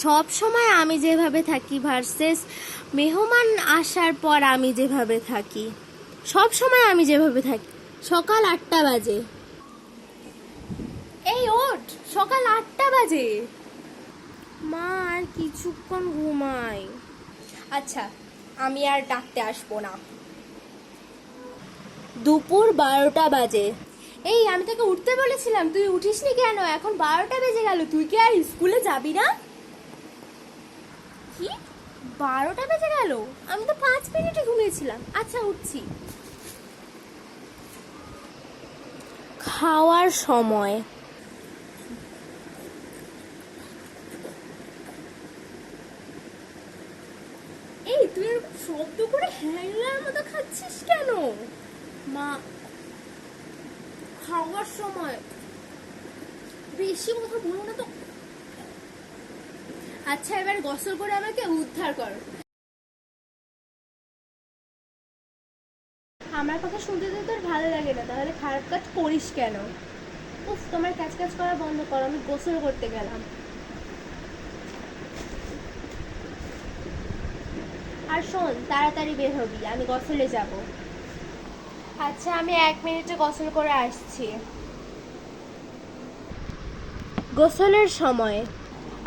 সব সময় আমি যেভাবে থাকি ভার্সেস মেহমান আসার পর আমি যেভাবে থাকি। সব সময় আমি যেভাবে থাকি। সকাল 8টা বাজে। এই ওঠ, সকাল 8টা বাজে। মা আর কিছুক্ষণ ঘুমাই। আচ্ছা, আমি আর ডাকতে আসবো না। দুপুর 12টা বাজে। এই আমি তোকে উঠতে বলেছিলাম, তুই উঠিসনি কেন? এখন 12টা বেজে গেল, তুই কি আর স্কুলে যাবি না? কি 12টা বেজে গেল? আমি তো 5 মিনিটে ঘুমিয়েছিলাম। আচ্ছা উঠছি। খাওয়ার সময়। এই তুই এরকম শব্দ করে হ্যাংলার মতো খাচ্ছিস কেন? মা, খাওয়ার সময় বেশি কথা বলো না তো। আচ্ছা এবার গোসল করে আমাকে উদ্ধার কর। আমার কথা শুনতে তো তোর ভালো লাগে না, তাহলে খারাপ কাজ করিস কেন? উফ, তোমার কাজ করা বন্ধ করো, আমি গোসল করতে গেলাম। আর শোন, তাড়াতাড়ি বের হবি, আমি গোসলে যাব। আচ্ছা আমি 1 মিনিটে গোসল করে আসছি। গোসলের সময়।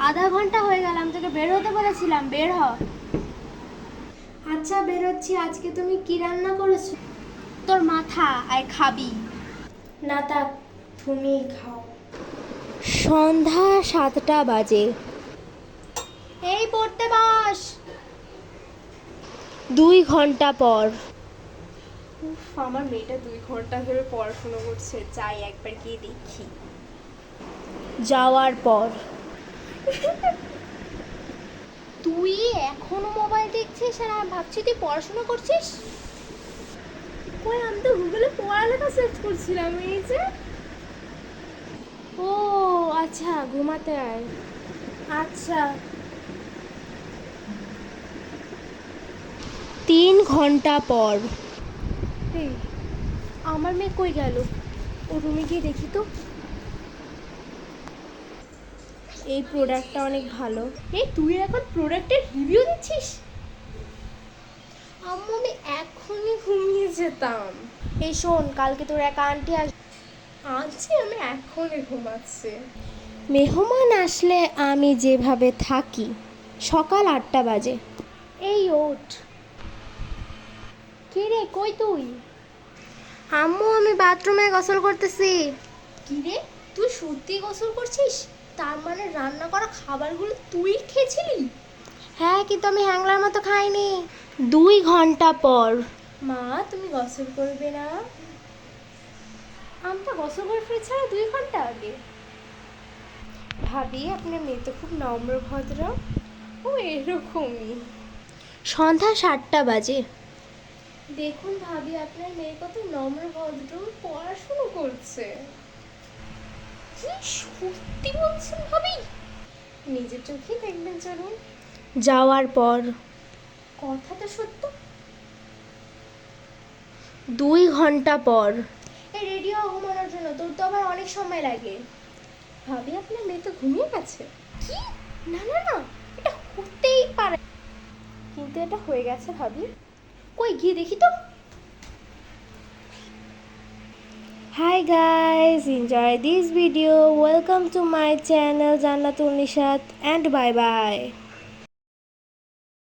আধা ঘন্টা হয়ে গেল, আমি তোকে বের হতে বলেছিলাম, বের হ। আচ্ছা বেরোচ্ছি। আজকে তুমি কি রান্না করেছো? তোর মাথা, আয় খাবি। না থাক, তুমিই খাও। সন্ধ্যা 7টা বাজে। এই পড়তে বস। 2 ঘন্টা পর। উফ, আমার মেয়েটা 2 ঘন্টা ধরে পড়াশোনা করছে, যাই একবার গিয়ে দেখি। যাওয়ার পর। তুই এখনো মোবাইল দেখছিস আর আমি ভাবছি তুই পড়াশোনা করছিস। ওই আমি তো গুগলে পড়ালেখা সার্চ করছিলাম, এই যে। ও আচ্ছা, ঘুমাতে আয়। আচ্ছা। 3 ঘন্টা পর। এই, আমার মেয়ে কই গেল? ও রুমে গিয়ে দেখি তো। এই প্রোডাক্টটা অনেক ভালো। এই তুই এখন প্রোডাক্টের রিভিউ দিচ্ছিস? আম্মু আমি এখনই ঘুমিয়ে যেতাম। এই শোন, কালকে তোর এক আন্টি আজকে আমি এখনই ঘুমাচ্ছি। মেহমান আসলে আমি যেভাবে থাকি। সকাল 8টা বাজে। এই ওঠ। কে রে, কই তুই? আম্মু আমি বাথরুমে গোসল করতেছি। কি রে, তুই সত্যি গোসল করছিস? তার মানে রান্না করা খাবারগুলো তুই খেয়েছিলি? হ্যাঁ, কিন্তু আমি হ্যাংলার মতো খাইনি। 2 ঘন্টা পর। মা তুমি গোসল করবে না? আমি তো গোসল করে ফিরেছি 2 ঘন্টা আগে। ভাবি আপনার মেয়ে তো খুব নম্র ভদ্র। ও এরকমই। সন্ধ্যা 7টা বাজে। দেখুন ভাবি, আপনার মেয়ে কত নম্র ভদ্র, পড়াশুনো করছে। কি সত্যি বলছেন ভাবি? নিজের চোখে দেখবেন চলুন। যাওয়ার পর। কথা তো সত্য। 2 ঘন্টা পর। এই রেডিও ঘুমানোর জন্য তোর তো আবার অনেক সময় লাগে। ভাবি আপনার মেয়ে তো ঘুমিয়ে গেছে। কি? না না না, এটা হতেই পারে। কিন্তু এটা হয়ে গেছে ভাবি। কই গিয়ে দেখি তো। Hi guys, enjoy this video. Welcome to my channel Jannatul Nishat and bye bye.